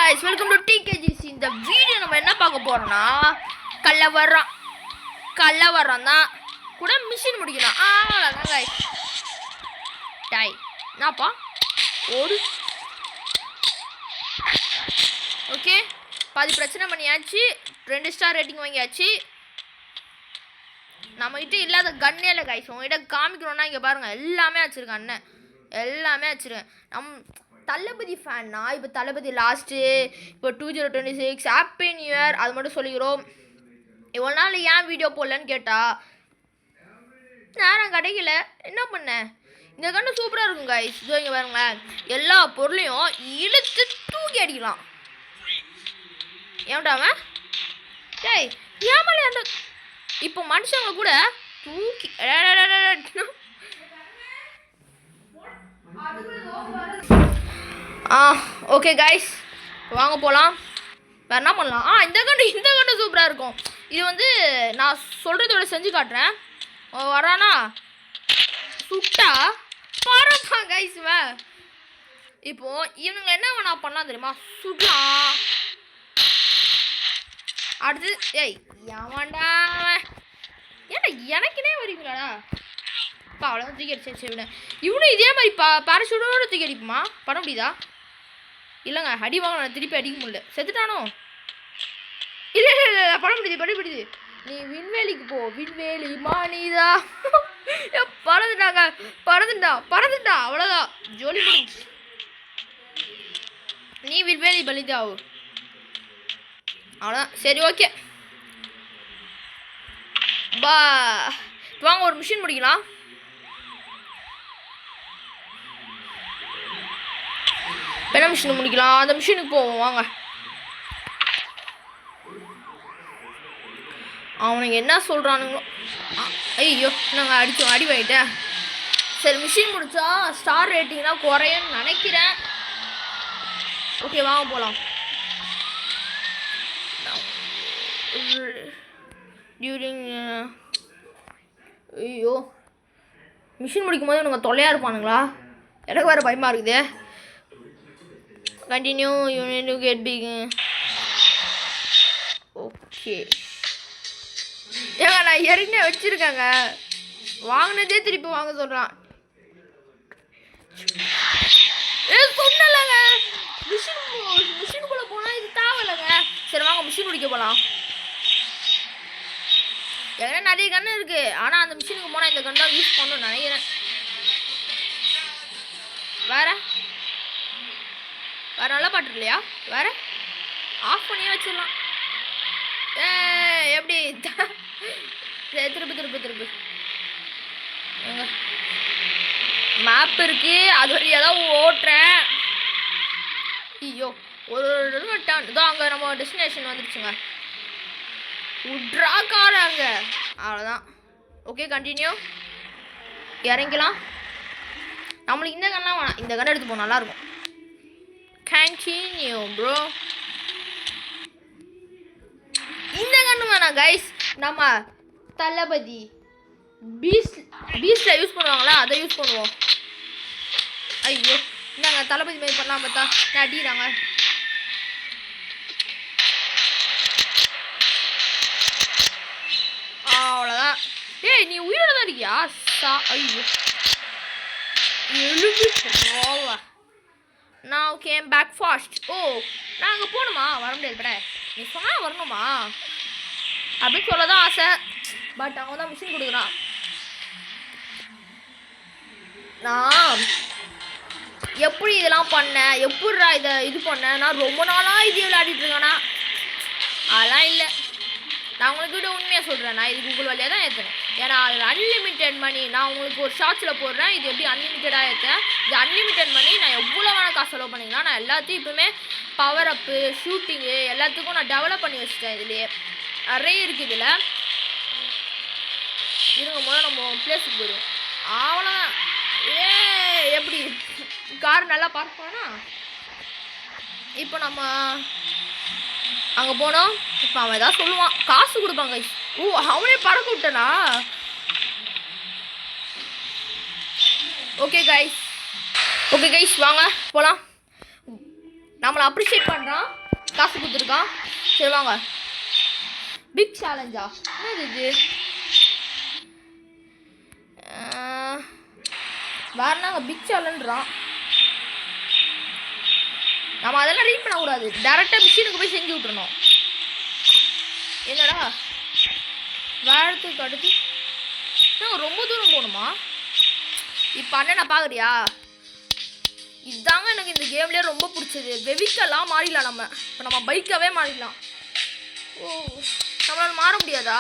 guys, welcome to TKGC. இந்த video நம்ம என்ன பார்க்க போறோம்னா கல்லவரம் தான் கூட மிஷின் முடிக்கணும். அவ்வளவுதான் guys. டை என்னப்பா ஓடு. ஓகே, பாதி பிரச்சனை பண்ணியாச்சு. 2 ஸ்டார் ரேட்டிங் வாங்கியாச்சு. நம்மகிட்ட இல்லாத கன்னே இல்லை கைஸ். உங்ககிட்ட காமிக்கணும்னா இங்கே பாருங்கள், எல்லாமே வச்சுருக்கேன் அண்ணன், எல்லாமே வச்சுருக்கேன். தளபதி ஃபேன்னா இப்போ தளபதி லாஸ்ட்டு, இப்போ 2026 ஹாப்பி நியூ இயர் அது மட்டும் சொல்லிக்கிறோம். இவ்வளோ நாள் ஏன் வீடியோ போடலன்னு கேட்டால் நேரம் கிடைக்கல. என்ன பண்ணேன்? இந்த கண்ணு சூப்பராக இருக்கும் கைஸ். இதோ இங்கே பாருங்களேன், எல்லா பொருளையும் இழுத்து தூக்கி அடிக்கலாம். ஏன்டாவன் டேய் ஏமாலே அந்த இப்போ மனுஷங்க கூட தூக்கி ஓகே கைஸ், வாங்க போகலாம். வேறு என்ன பண்ணலாம்? இந்த கண்டு சூப்பராக இருக்கும். இது வந்து நான் சொல்கிறதோட செஞ்சு காட்டுறேன். வரானா சுட்டா பரப்பா கைஸ். இப்போது இவனுங்களை என்ன வேணா பண்ணலாம் தெரியுமா? சுடலாம். அடுத்து ஏய் ஏமாண்டா ஏன்டா எனக்குனே வரீங்களாடா? இப்போ அவ்வளோதான் தூக்கி அடிச்சு விட. இவனும் இதே மாதிரி பேரஷூட்டோட தூக்கி அடிக்குமா? பண்ண முடியுதா? இல்லைங்க, அடி வாங்க, நான் திருப்பி அடிக்க முடியல. செத்துட்டானோ? இல்லை இல்லை இல்லை, பண்ண முடியுது. நீ விண்வெளிக்கு போ, விண்வெளி மானிதா. பறந்துட்டா அவ்வளோதான், ஜோலி முடிஞ்சு. நீ விண்வெளி பலிதாவு அவ்வளோதான். சரி ஓகே பா, வாங்க ஒரு மிஷின் முடிக்கலாம். என்ன மிஷின் முடிக்கலாம்? அந்த மிஷினுக்கு போவோம் வாங்க. அவனுங்க என்ன சொல்கிறானுங்களோ. ஐயோ நாங்கள் அடி வாங்கிட்டேன். சரி, மிஷின் முடித்தா ஸ்டார் ரேட்டிங்லாம் குறையும்னு நினைக்கிறேன். ஓகே வாங்க போகலாம். டியூரிங் ஐயோ மிஷின் முடிக்கும் போது இவனுங்க தொல்லையாக இருப்பானுங்களா? எனக்கு வேறு பயமாக இருக்குது. Continue you need to get big. Okay ஏங்க, நான் ஏற்கனவே வச்சுருக்கேங்க, வாங்கினதே திருப்பி வாங்க சொல்கிறான். சொன்னலங்க மிஷினுக்குள்ளே போனால் இது தேவையில்லைங்க. சரி வாங்க மிஷின் முடிக்க போகலாம். எங்கன்னா நிறைய கன்று இருக்குது, ஆனால் அந்த மிஷினுக்கு போனால் இந்த கன்று தான் யூஸ் பண்ணணும்னு நினைக்கிறேன். வேறு நல்லா பாட்டு இல்லையா? வேறு ஆஃப் பண்ணியே வச்சிடலாம். எப்படி திருப்பு எங்க மேப் இருக்குது, அது வழியாக தான் ஓட்டுறேன். ஐயோ ஒரு டர்ன் இதோ அங்கே நம்ம டெஸ்டினேஷன் வந்துடுச்சுங்க. உட்ரா காராங்க அவ்வளோதான். ஓகே கண்டினியூ, இறங்கிக்கலாம். நம்மளுக்கு இந்த கண்ணெலாம் வேணாம், இந்த கண்ணை எடுத்து போக நல்லாயிருக்கும். Continue bro. இந்த கண்ணு வேணாம் கைஸ், நம்ம தளபதி பீஸ்டில் யூஸ் பண்ணுவாங்களா, அதை யூஸ் பண்ணுவோம். ஐயோ இந்தாங்க, தளபதி மாதிரி பண்ணலாம் பார்த்தா அடிக்கிறாங்க. அவ்வளோதான். ஏய் நீ உயிரோட தான் இருக்கியா? ஐயோ எழுபி நான் கேம் பேக் ஃபாஸ்ட். ஓ நான் அங்கே போகணுமா? வர முடியாது பட, நீ சொன்னால் வரணுமா அப்படின்னு சொல்ல தான் ஆசை. பட் அவன் தான் மிஷின் கொடுக்குறான். நான் எப்படி இதெல்லாம் பண்ணேன், எப்படிடா இது பண்ணேன், நான் ரொம்ப நாளாக இது விளையாடிட்டு இருக்கேன்னா அதெல்லாம் இல்லை. நான் உங்களுக்கு விட உண்மையாக சொல்கிறேன், நான் இது கூகுள் வழியாக தான் ஏற்றுனேன். ஏன்னா அது அன்லிமிட்டெட் மணி. நான் உங்களுக்கு ஒரு ஷார்ட்ஸில் போடுறேன், இது எப்படி அன்லிமிட்டடாக ஏற்றேன். இது அன்லிமிட்டெட் மணி. நான் எவ்வளோ வேணால் காசு செலவு பண்ணிக்கலாம். நான் எல்லாத்தையும் இப்போவுமே பவர் அப்பு, ஷூட்டிங்கு எல்லாத்துக்கும் நான் டெவலப் பண்ணி வச்சுட்டேன். இதுலேயே நிறைய இருக்குது. இதில் இருங்க, முதல்ல நம்ம பிளேஸுக்கு போயிடும். அவ்வளோதான். எப்படி கார் நல்லா பார்க் பண்ணா. இப்போ நம்ம அங்கே போனோம். இப்போ அவன் ஏதாவது சொல்லுவான், காசு கொடுப்பாங்க. ஓ அவனே பறக்க விட்டனா? ஓகே கைஸ் வாங்க போகலாம். நம்மளை அப்ரிஷியேட் பண்ணுறான், காசு கொடுத்துருக்கான். சரி வாங்க. பிக் சேலஞ்சா? என்னது இது? வேறுனாங்க பிக் சேலஞ்சான். நம்ம அதெல்லாம் ரீட் பண்ணக்கூடாது, டேரெக்டாக மிஷினுக்கு போய் செஞ்சு விட்டுறணும். என்னடா வேறத்துக்கு அடுத்து நாங்கள் ரொம்ப தூரம் போகணுமா? இப்போ அண்ணனை பார்க்குறியா? இதுதாங்க எனக்கு இந்த கேம்லேயே ரொம்ப பிடிச்சது. வெவிக்கெல்லாம் மாறிடலாம் நம்ம. இப்போ நம்ம பைக்காகவே மாறிடலாம். ஓ, நம்மளால் மாற முடியாதா?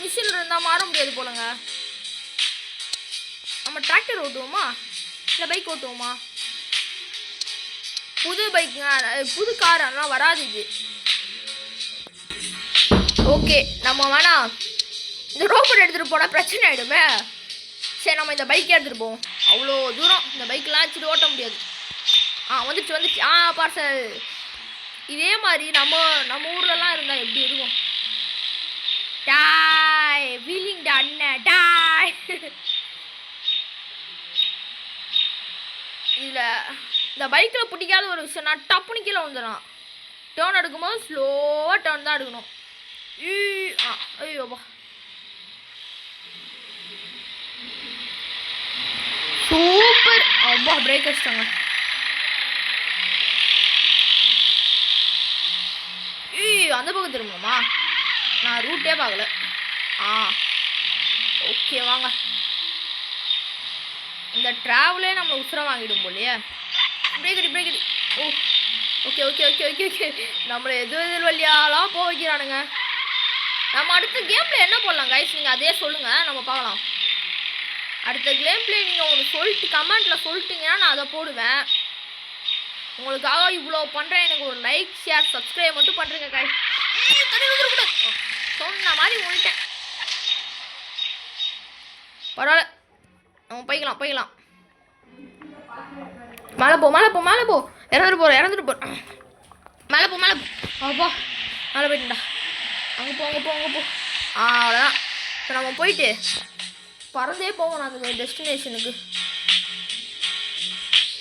மிஷினில் இருந்தால் மாற முடியாது போலங்க. நம்ம டிராக்டர் ஓட்டுவோமா இல்லை பைக் ஓட்டுவோமா? புது பைக்குங்க, புது கார் அதெல்லாம் வராது இது. ஓகே, நம்ம வேணா இந்த ரோபோட் எடுத்துகிட்டு போனால் பிரச்சனை ஆகிடுமே. சரி, நம்ம இந்த பைக்கே எடுத்துகிட்டு போவோம். அவ்வளோ தூரம் இந்த பைக்கெலாம் வச்சுட்டு ஓட்ட முடியாது. வந்துடுச்சு. பார்சல். இதே மாதிரி நம்ம ஊர்லலாம் இருந்தால் எப்படி இருக்கும்? டாய் வீலிங் அண்ணன் டாய். இதில் இந்த பைக்கில் பிடிக்காத ஒரு விஷயம்னா டப்புனு கீழே வந்துடும். டேர்ன் எடுக்கும்போது ஸ்லோவாக டேர்ன் தான் எடுக்கணும். ஐயோப்பா, சூப்பர். அப்பா பிரேக் வச்சிட்டாங்க. அந்த பக்கம் திரும்பணுமா? நான் ரூட்டே பார்க்கல. ஓகே வாங்க. இந்த ட்ராவலே நம்ம உசுரம் வாங்கிடும் போலையே. பிரேக்கடி. ஓ, ஓகே. நம்மளை எது வழியாலாம் போக வைக்கிறானுங்க. நம்ம அடுத்த கேம் பிளே என்ன போடலாம் கைஸ்? நீங்கள் அதே சொல்லுங்கள், நம்ம பார்க்கலாம். அடுத்த கேம் பிளே நீங்கள் உங்களுக்கு சொல்லிட்டு கமெண்ட்டில் சொல்லிட்டீங்கன்னா நான் அதை போடுவேன். உங்களுக்காக இவ்வளோ பண்ணுறேன். எனக்கு ஒரு லைக், ஷேர், சப்ஸ்கிரைப் மட்டும் பண்ணுறேங்க கைஸ். சொன்ன மாதிரி உங்கள்கிட்ட பரவாயில்ல, நம்ம போய்க்கலாம். மேலே போ. இறந்துட்டு போகிறேன். மேலே போ. அப்பா, மேலே போயிட்டுண்டா. அங்கே போ. அவ்வளோதான். இப்போ நம்ம போயிட்டு பறந்தே போகணும் அந்த டெஸ்டினேஷனுக்கு.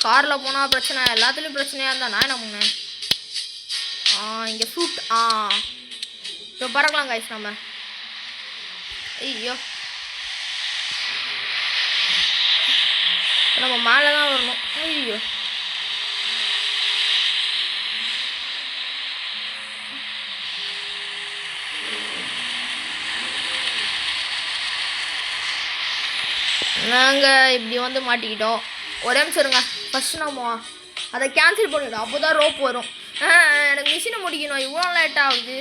காரில் போனால் பிரச்சனை, எல்லாத்துலேயும் பிரச்சனையாக இருந்தால் நான் என்ன பண்ணேன்? இங்கே சூட். இப்போ பறக்கலாம் கைஸ் நம்ம. ஐயோ, நம்ம மேலே தான் வரணும். ஐயோ, நாங்கள் இப்படி வந்து மாட்டிக்கிட்டோம். ஒரே நிமிஷம் இருங்க. ஃபஸ்ட்டு நம்ம அதை கேன்சல் பண்ணிவிடும், அப்போ தான் ரோப் வரும். எனக்கு மிஷினை முடிக்கணும், இவ்வளோ லேட் ஆகுது.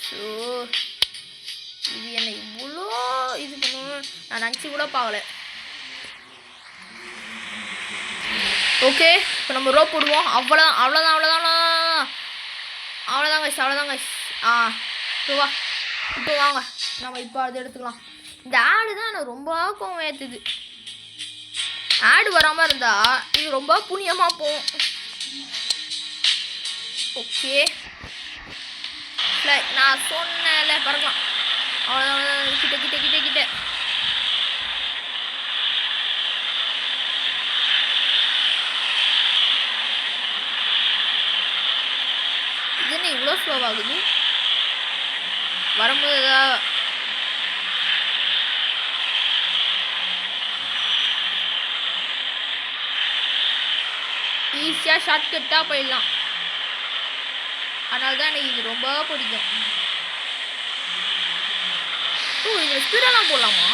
ஸோ இது என்ன இவ்வளோ இது பண்ணணும் நான் நினச்சி கூட பார்க்கல. ஓகே, இப்போ நம்ம ரோப் போடுவோம். அவ்வளோதான் கைஸ். இப்போ வாங்க நம்ம இப்போ அதை எடுத்துக்கலாம். இந்த ஆடு தான் எனக்கு ரொம்ப கோவம் ஏற்றுது. ஆடு வராமல் இருந்தால் இது ரொம்ப புண்ணியமாக போகும். ஓகே, நான் சொன்னேன்ல பறக்கலாம். அவ்வளோதான். கிட்ட இது என்ன இவ்வளோ ஸ்லோவாகுது? வரும்போது ஈஸியாக ஷார்ட்கட்டாக போயிடலாம். அதனால தான் எனக்கு இது ரொம்ப பிடிக்கும். இதில் ஸ்பீடெல்லாம் போடலாமா?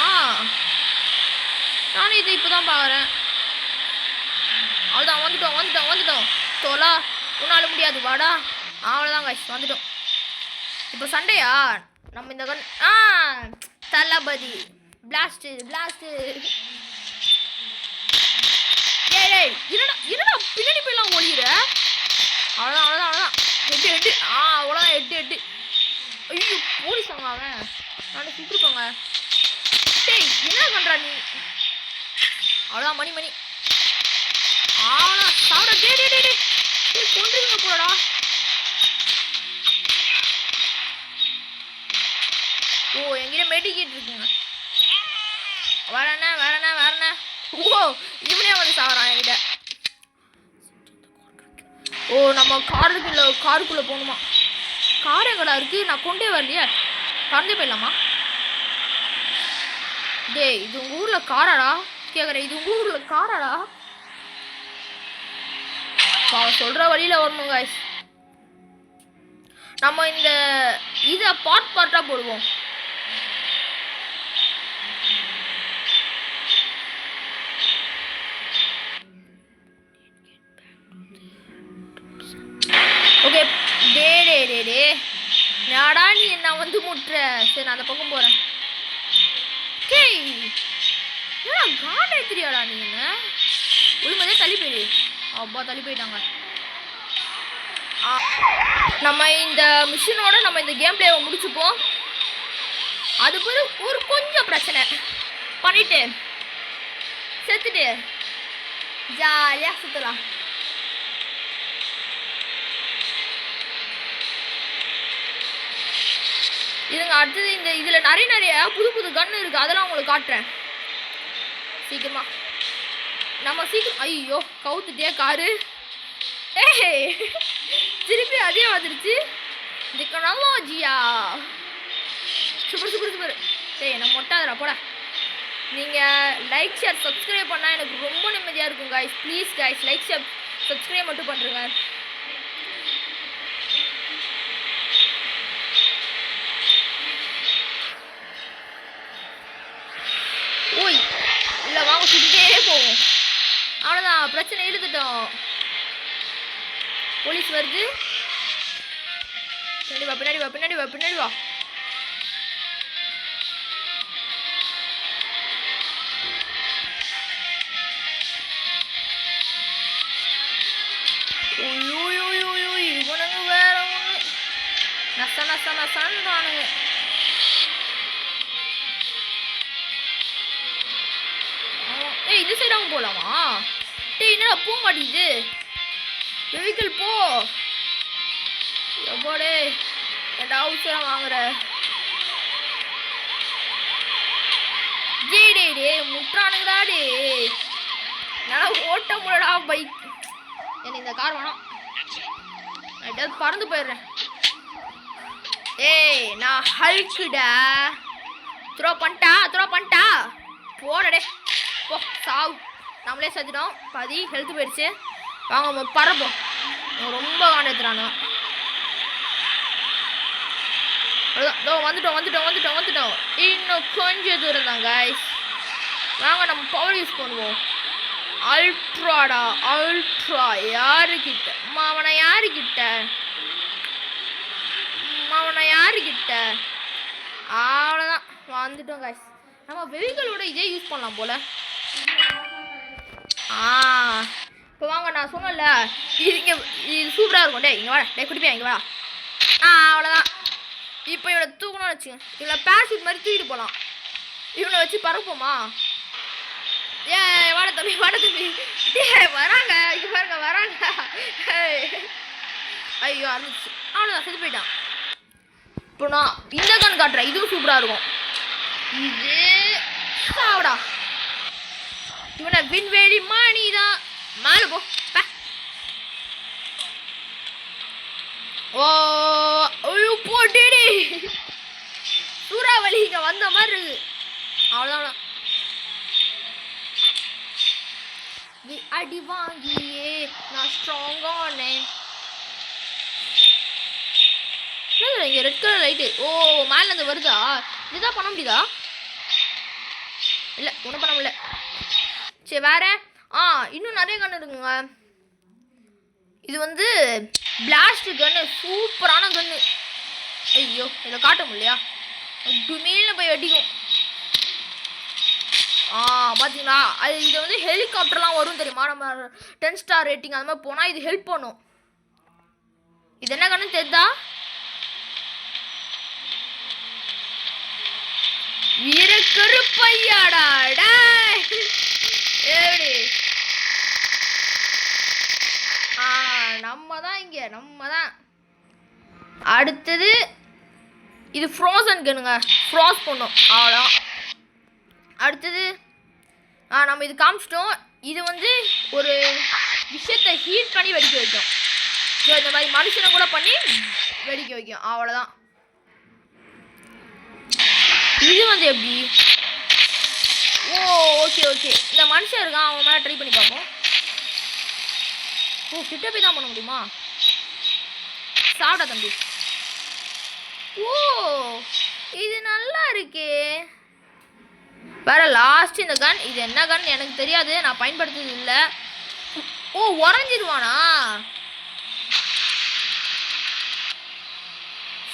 நானும் இதை இப்போ தான் பார்க்குறேன். அவ்வளோதான், வந்துட்டோம். தோலா உன்னால் முடியாது, வாடா. அவ்வளோதான் கைஸ், வந்துட்டோம். இப்போ சண்டையா? நம்ம இந்த தளபதி பிளாஸ்ட். என்னடா பின்னாடி போயெல்லாம் ஒளியிற? அவ்வளோதான். எட்டு. அவ்வளோதான், 8. ஐயோ, போலீஸ் வாங்க அவன். நான் சுட்டுருப்பாங்க. டேய், என்ன பண்ணுறா நீ? அவ்வளோதான், மணி. அவ்வளோதான், சாப்பிட. டே கொண்டுருங்க போடா. என்கிட்ட மெடிக்கேட் இருக்குங்க. வேறண்ணா. ஓ, இவனே வந்து சாவறான் என்கிட்ட. ஓ நம்ம காருக்குள்ளே போகணுமா? கார் எங்கடா இருக்குது? நான் கொண்டே வரலையே. பறந்து போயிடலாமா? டேய் இது உங்கள் ஊரில் காராடா கேட்குறேன். இது உங்கள் ஊரில் காராடா? அவன் சொல்கிற வழியில் வரணும் காய்ஸ். நம்ம இந்த இதை பார்ட்டாக போடுவோம். ஓகே டே நாடா நீ என்ன வந்து முட்டுற? சரி நான் அந்த பக்கம் போகிறேன். டேய் ஏடா காண்டே தெரியாடா நீ என்ன? ஒழுங்கதே தள்ளி போயிடு. அப்பா தள்ளி போயிட்டாங்க. நம்ம இந்த மிஷினோட நம்ம இந்த கேம் பிளேவை முடிச்சுப்போம். அது போய் ஒரு கொஞ்சம் பிரச்சனை பண்ணிட்டு செத்துட்டு ஜாலியாக சுற்றலாம். இதுங்க அடுத்தது இந்த இதில் நிறைய புது கன்று இருக்குது. அதெல்லாம் உங்களுக்கு காட்டுறேன் சீக்கிரமா. நம்ம சீக்கிரம் ஐயோ கவுத்துட்டே காரு. திருப்பி அதே வந்துடுச்சு. இதுக்கு நல்லாஜியா சூப்பர். சரி நம்ம மொட்டாதரா போட. நீங்கள் லைக் ஷேர் சப்ஸ்கிரைப் பண்ணால் எனக்கு ரொம்ப நிம்மதியாக இருக்கும் guys. Please guys like share subscribe மட்டும் பண்ணுறேங்க. ஓய் இல்லை வாங்க சுட்டுட்டே போவோம். அவ்வளோதான் பிரச்சனை இழுத்துட்டோம். போலீஸ் வருது. பின்னாடி வா. இவனுங்க வேற ஒன்று நசன்றானுங்க. இது சைடாகவும் போகலாமா? டேய் என்னடா போக மாட்டேங்குது வெஹிக்கிள் போ. எப்பாடே ஏண்டா அவசரம் வாங்குற? டே முட்டுறானுங்கடா. டே என்னால் ஓட்ட முடியடா பைக். எனக்கு இந்த கார் வேணாம். நான் பறந்து போயிடுறேன். ஏய் நான் ஹல்குடா. த்ரோ பண்ணிட்டா போடடே போ சாவு. நம்மளே செத்துட்டோம். பாதி ஹெல்த் போயிடுச்சு. வாங்க பறப்போம். ரொம்ப காண்டத்துறானோ. வந்துட்டோம். இன்னும் கொஞ்சம் தூரம் தான் காய்ஸ். வாங்க நம்ம பவர் யூஸ் பண்ணுவோம். அல்ட்ரா யாருக்கிட்ட மாவனை யாருக்கிட்ட அவ்வளோதான் வந்துட்டோம் காய்ஸ். நம்ம வெஹிக்கிளோட இதே யூஸ் பண்ணலாம் போல. இப்போ வாங்க நான் சொன்னல இது சூப்பராக இருக்கும். இங்கே வாடா குடிப்பியா இங்கே வாடா. அவ்வளோதான். இப்போ இவனை தூக்கணும்னு வச்சுங்க. இவனை பேசிட் மாதிரி தூக்கிட்டு போகலாம். இவனை வச்சு பறப்போமா? வாட தம்பி வராங்க. இங்கே பாருங்க வராங்க. ஐயோ ஆரம்பிச்சு. அவ்வளோதான் செத்து போயிட்டான். இப்போ நான் இந்த கன் காட்டுறேன். இதுவும் சூப்பராக இருக்கும். இது சாவடா. இவனை விண்வெளி மணி தான். மேலே போ. ஓ ஐயோ போட்டே சூறாவளி இங்கே வந்த மாதிரி இருக்கு. அவ்வளோதான். அடி வாங்கியே நான் ஸ்ட்ராங்கானேன். இங்கே ரெட் கலர் லைட்டு. ஓ மேலே அந்த வருதா? இதுதான் பண்ண முடியுதா? இல்லை ஒன்றும் பண்ண முடியல. சரி வேற இன்னும் நிறைய கன்று இருக்குங்க. இது வந்து பிளாஸ்ட் கன்று. சூப்பரான கன்று. ஐயோ இதை காட்ட முடியலையா? டுமீல்னு போய் வெட்டிக்கும். பார்த்தீங்களா? இது வந்து ஹெலிகாப்டர்லாம் வரும் தெரியுமா? நம்ம 10 ஸ்டார் ரேட்டிங் அது மாதிரி போனால் இது ஹெல்ப் பண்ணும். இது என்ன கண்ணு தெரியுதா? வீரக்கருப்பையாடா. எப்படி நம்ம தான். அடுத்தது இது ஃப்ரோசன் கண்ணுங்க. ஃப்ராஸ் பண்ணும் அவ்வளோ. அடுத்தது நம்ம இது காமிச்சிட்டோம். இது வந்து ஒரு விஷயத்தை ஹீட் பண்ணி வெடிக்க வைக்கும். இந்த மாதிரி மனுஷனை கூட பண்ணி வெடிக்க வைக்கும். அவ்வளோதான். இது வந்து எப்படி? ஓ ஓகே ஓகே. இந்த மனுஷன் இருக்கான், அவன் மேலே ட்ரை பண்ணி பார்ப்போம். ஓ கிட்ட போய் தான் பண்ண முடியுமா? சாப்பிடா தம்பி. ஓ இது நல்லா இருக்கே. வேற லாஸ்ட் இந்த கன். இது என்ன கன் எனக்கு தெரியாது, நான் பயன்படுத்துறது இல்லை. ஓ உறைஞ்சிருவானா?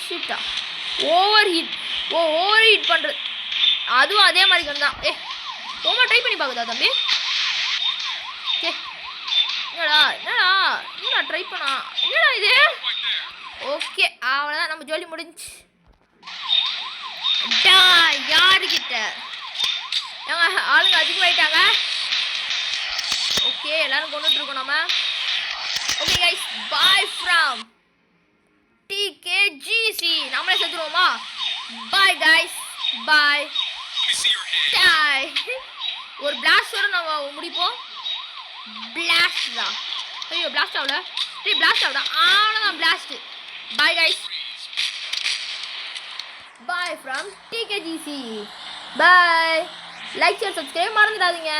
ஷிட்டா. Over heat. ஓ ஓவர் ஹீட் பண்ணுறது அதுவும் அதே மாதிரி கன் தான். ரொம்ப ட்ரை பண்ணி பார்க்குதா தம்பி? என்னடா என்னடா என்னடா ட்ரை பண்ணா? என்னடா இது? ஓகே அவ்வளோதான், நம்ம ஜோலி முடிஞ்சு. யாருக்கிட்ட ஏங்க ஆளுங்க அதிகமாயிட்டாங்க. ஓகே எல்லாரும் கொண்டுட்டு இருக்கோம் நம்ம. Okay guys, bye from TKGC. நம்மளே செத்துருவோமா? பாய் கைஸ், பாய். ஒரு பிளாஸ்டோட நம்ம முடிப்போம். பிளாஸ்ட் தான். ஐயோ பிளாஸ்ட் ஆகல. பிளாஸ்ட் ஆகுதா? அவ்வளோதான் blast. Bye guys, bye from TKGC. Bye. Like share subscribe மறந்துடாதீங்க.